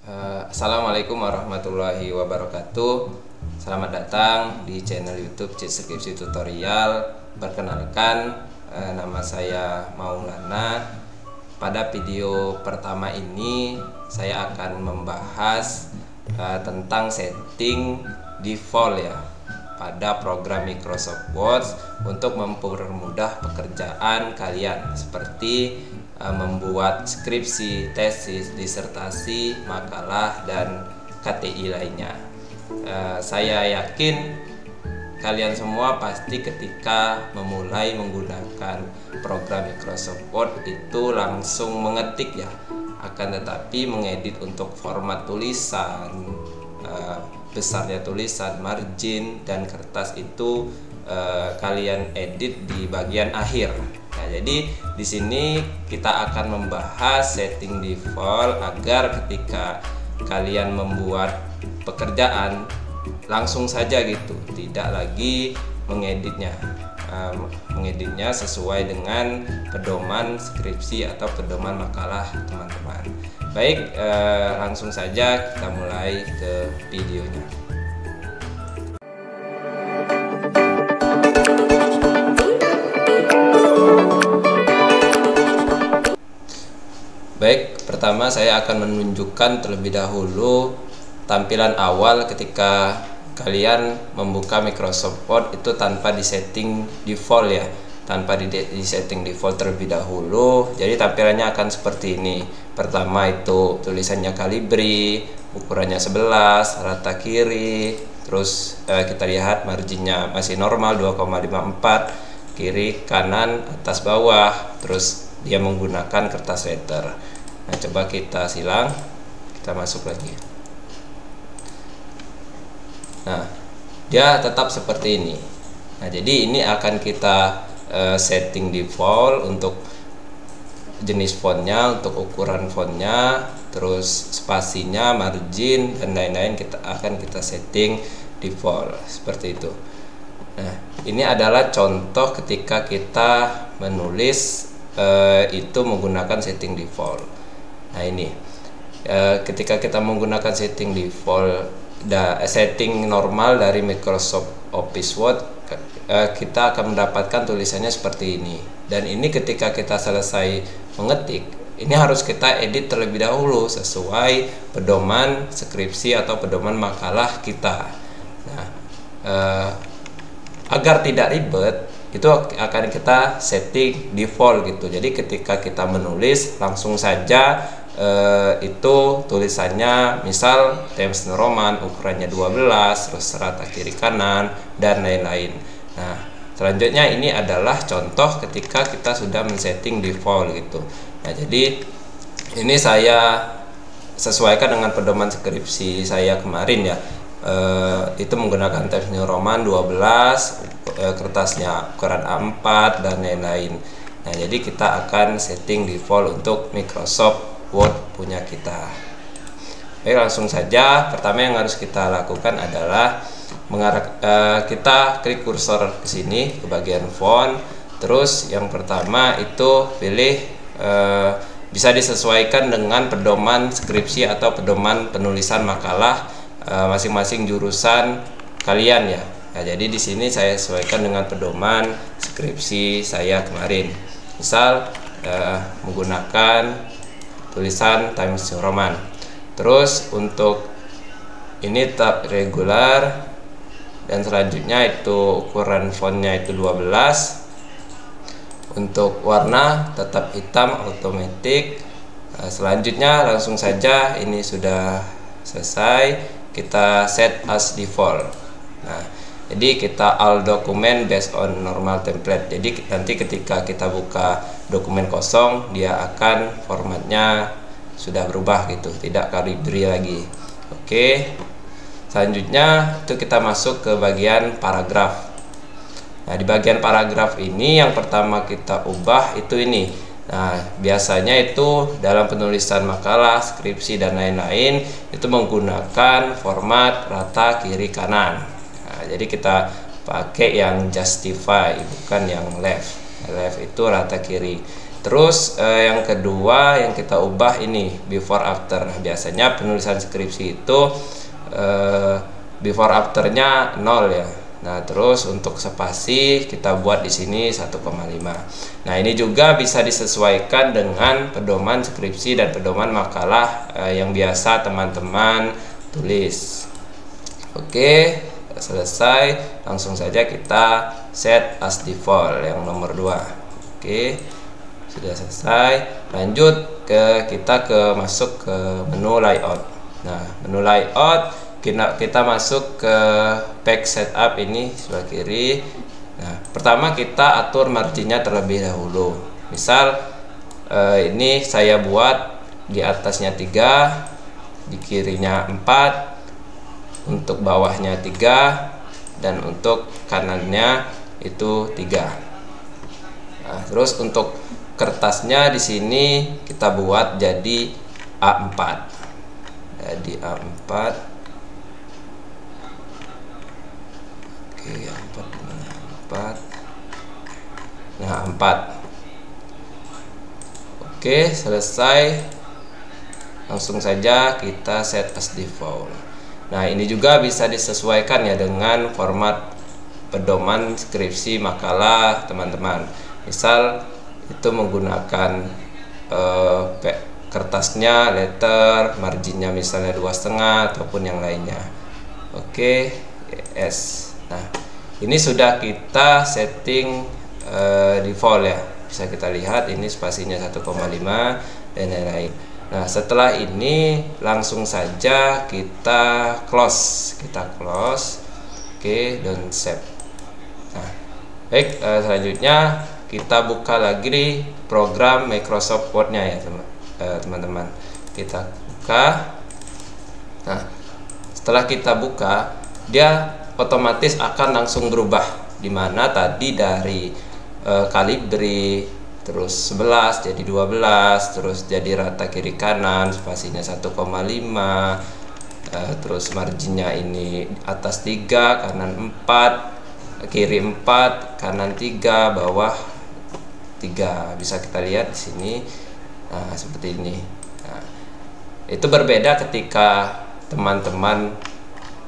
Assalamualaikum warahmatullahi wabarakatuh. Selamat datang di channel YouTube Cheat Skripsi Tutorial. Perkenalkan, nama saya Maulana. Pada video pertama ini saya akan membahas tentang setting default ya pada program Microsoft Word untuk mempermudah pekerjaan kalian seperti membuat skripsi, tesis, disertasi, makalah, dan KTI lainnya. Saya yakin kalian semua pasti ketika memulai menggunakan program Microsoft Word itu langsung mengetik ya, akan tetapi mengedit untuk format tulisan, besarnya tulisan, margin, dan kertas itu kalian edit di bagian akhir. Nah, jadi di sini kita akan membahas setting default agar ketika kalian membuat pekerjaan langsung saja gitu, tidak lagi mengeditnya sesuai dengan pedoman skripsi atau pedoman makalah teman-teman. Baik, langsung saja kita mulai ke videonya. Baik, pertama saya akan menunjukkan terlebih dahulu tampilan awal ketika kalian membuka Microsoft Word itu tanpa disetting default ya, tanpa disetting default terlebih dahulu. Jadi tampilannya akan seperti ini. Pertama itu tulisannya Calibri, ukurannya 11, rata kiri, terus kita lihat marginnya masih normal 2,54, kiri kanan atas bawah, terus dia menggunakan kertas letter. Nah, coba kita silang, kita masuk lagi. Nah, dia tetap seperti ini. Nah, jadi ini akan kita setting default untuk jenis fontnya, untuk ukuran fontnya, terus spasinya, margin, dan lain-lain akan kita setting default seperti itu. Nah, ini adalah contoh ketika kita menulis itu menggunakan setting default. Nah, ini ketika kita menggunakan setting default, setting normal dari Microsoft Office Word, kita akan mendapatkan tulisannya seperti ini. Dan ini ketika kita selesai mengetik, ini harus kita edit terlebih dahulu sesuai pedoman skripsi atau pedoman makalah kita. Nah, agar tidak ribet, itu akan kita setting default gitu. Jadi ketika kita menulis langsung saja itu tulisannya misal Times New Roman, ukurannya 12, terus rata kiri kanan, dan lain-lain. Nah, selanjutnya ini adalah contoh ketika kita sudah men-setting default gitu. Nah, jadi ini saya sesuaikan dengan pedoman skripsi saya kemarin ya. Itu menggunakan Times New Roman 12, kertasnya ukuran A4, dan lain-lain. Nah, jadi kita akan setting default untuk Microsoft Word punya kita. Baik, langsung saja. Pertama yang harus kita lakukan adalah kita klik kursor ke sini ke bagian font. Terus yang pertama itu pilih bisa disesuaikan dengan pedoman skripsi atau pedoman penulisan makalah masing-masing jurusan kalian ya. Nah, jadi di sini saya sesuaikan dengan pedoman skripsi saya kemarin. Misal menggunakan tulisan Times New Roman. Terus untuk ini tab regular, dan selanjutnya itu ukuran fontnya itu 12. Untuk warna tetap hitam automatic. Selanjutnya langsung saja ini sudah selesai, kita set as default. Nah, jadi kita all dokumen based on normal template. Jadi nanti ketika kita buka dokumen kosong, dia akan formatnya sudah berubah gitu, tidak Calibri lagi. Oke. Selanjutnya itu kita masuk ke bagian paragraf. Nah, di bagian paragraf ini yang pertama kita ubah itu ini. Nah, biasanya itu dalam penulisan makalah, skripsi, dan lain-lain itu menggunakan format rata kiri kanan. Nah, jadi kita pakai yang justify, bukan yang left. Left itu rata kiri. Terus yang kedua yang kita ubah ini before after. Biasanya penulisan skripsi itu before afternya 0 ya. Nah, terus untuk spasi kita buat di sini 1,5. Nah, ini juga bisa disesuaikan dengan pedoman skripsi dan pedoman makalah yang biasa teman-teman tulis. Oke, selesai. Langsung saja kita set as default yang nomor 2. Oke, sudah selesai. Lanjut kita masuk ke menu layout. Nah, menu layout kita masuk ke page setup ini sebelah kiri. Nah, pertama kita atur marginnya terlebih dahulu. Misal ini saya buat di atasnya 3, di kirinya 4, untuk bawahnya 3, dan untuk kanannya itu 3. Nah, terus untuk kertasnya di sini kita buat jadi A4. Jadi A4. Oke, 4. Nah, 4. Oke, selesai. Langsung saja kita set as default. Nah, ini juga bisa disesuaikan ya dengan format pedoman skripsi makalah teman-teman. Misal itu menggunakan kertasnya letter, marginnya misalnya 2,5 ataupun yang lainnya. Oke, yes. Nah, ini sudah kita setting default ya. Bisa kita lihat ini spasinya 1,5 dan lain-lain. Nah, setelah ini langsung saja kita close. Oke, dan save. Nah, baik, selanjutnya kita buka lagi di program Microsoft Word-nya ya, teman-teman. Kita buka. Nah, setelah kita buka, dia otomatis akan langsung berubah, dimana tadi dari kalibri terus 11 jadi 12, terus jadi rata kiri kanan spasinya 1,5, terus marginnya ini atas 3, kanan 4, kiri 4, kanan 3, bawah 3. Bisa kita lihat di sini. Nah, seperti ini. Nah, itu berbeda ketika teman-teman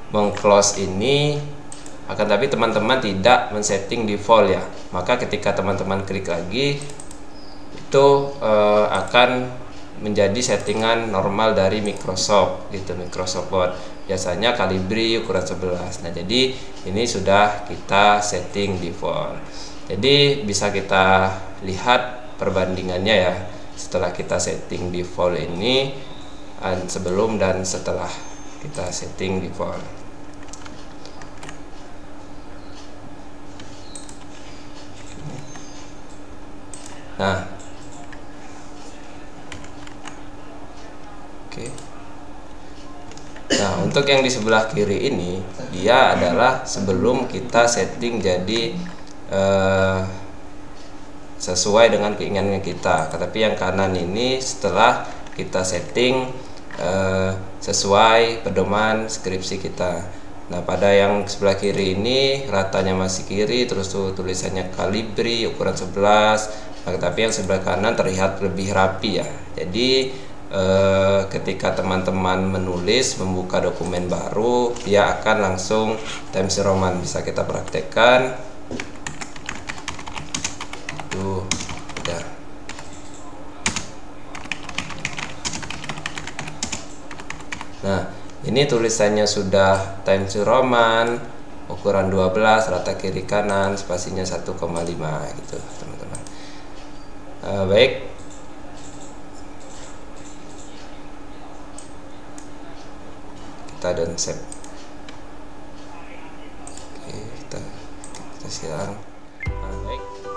meng-close ini, akan tapi teman-teman tidak men-setting default ya. Maka ketika teman-teman klik lagi, itu akan menjadi settingan normal dari Microsoft gitu, Microsoft Word. Biasanya kalibri ukuran 11. Nah, jadi ini sudah kita setting default. Jadi bisa kita lihat perbandingannya ya, setelah kita setting default ini, sebelum dan setelah kita setting default. Nah, oke. Nah, untuk yang di sebelah kiri ini, dia adalah sebelum kita setting jadi sesuai dengan keinginan kita. Tapi yang kanan ini setelah kita setting sesuai pedoman skripsi kita. Nah, pada yang sebelah kiri ini ratanya masih kiri, terus tulisannya kalibri ukuran 11. Nah, tapi yang sebelah kanan terlihat lebih rapi ya. Jadi ketika teman-teman menulis, membuka dokumen baru, dia akan langsung Times New Roman. Bisa kita praktekkan. Tuh, udah. Nah, ini tulisannya sudah Times New Roman, ukuran 12, rata kiri kanan, spasinya 1,5 gitu, teman-teman. Baik. Kita dan save. Oke, kita silang.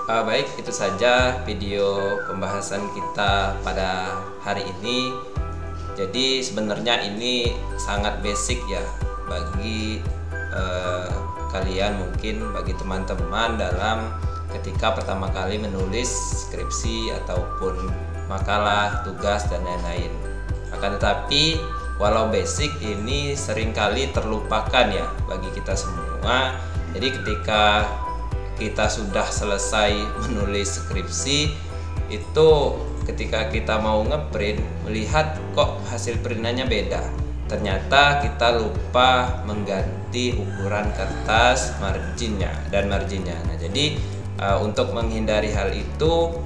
Baik, itu saja video pembahasan kita pada hari ini. Jadi sebenarnya ini sangat basic ya bagi kalian, mungkin bagi teman-teman dalam ketika pertama kali menulis skripsi ataupun makalah, tugas dan lain-lain. Akan tetapi walau basic ini seringkali terlupakan ya bagi kita semua. Jadi ketika kita sudah selesai menulis skripsi, itu ketika kita mau ngeprint melihat kok hasil printannya beda. Ternyata kita lupa mengganti ukuran kertas marginnya. Nah, jadi untuk menghindari hal itu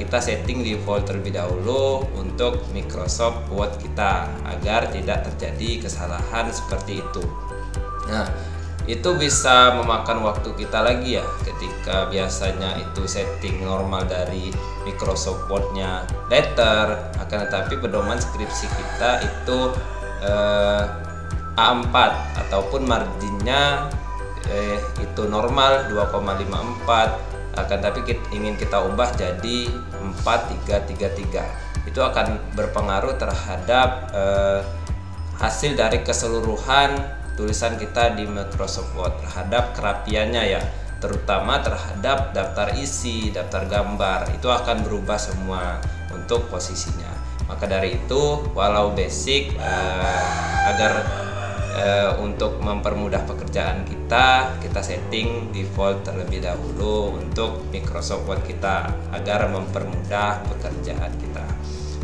kita setting default terlebih dahulu untuk Microsoft Word kita agar tidak terjadi kesalahan seperti itu. Nah, itu bisa memakan waktu kita lagi ya, ketika biasanya itu setting normal dari Microsoft Word-nya letter, akan tetapi pedoman skripsi kita itu A4 ataupun marginnya itu normal 2,54, akan tapi ingin kita ubah jadi 4333. Itu akan berpengaruh terhadap hasil dari keseluruhan tulisan kita di Microsoft Word, terhadap kerapiannya ya, terutama terhadap daftar isi, daftar gambar, itu akan berubah semua untuk posisinya. Maka dari itu, walau basic, agar untuk mempermudah pekerjaan kita setting default terlebih dahulu untuk Microsoft Word kita agar mempermudah pekerjaan kita.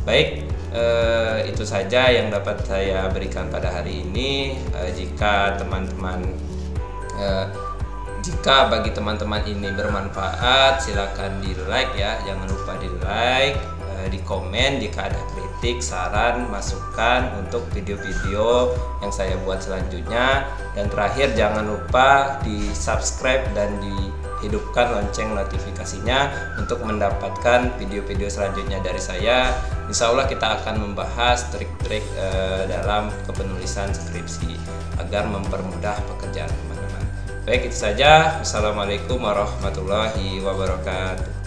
Baik, itu saja yang dapat saya berikan pada hari ini. Jika bagi teman-teman ini bermanfaat, silakan di like ya, jangan lupa di like, di komen jika ada kritik, saran, masukan untuk video-video yang saya buat selanjutnya. Dan terakhir, jangan lupa di subscribe dan dihidupkan lonceng notifikasinya untuk mendapatkan video-video selanjutnya dari saya. Insya Allah kita akan membahas trik-trik dalam kepenulisan skripsi agar mempermudah pekerjaan teman-teman. Baik, itu saja. Wassalamualaikum warahmatullahi wabarakatuh.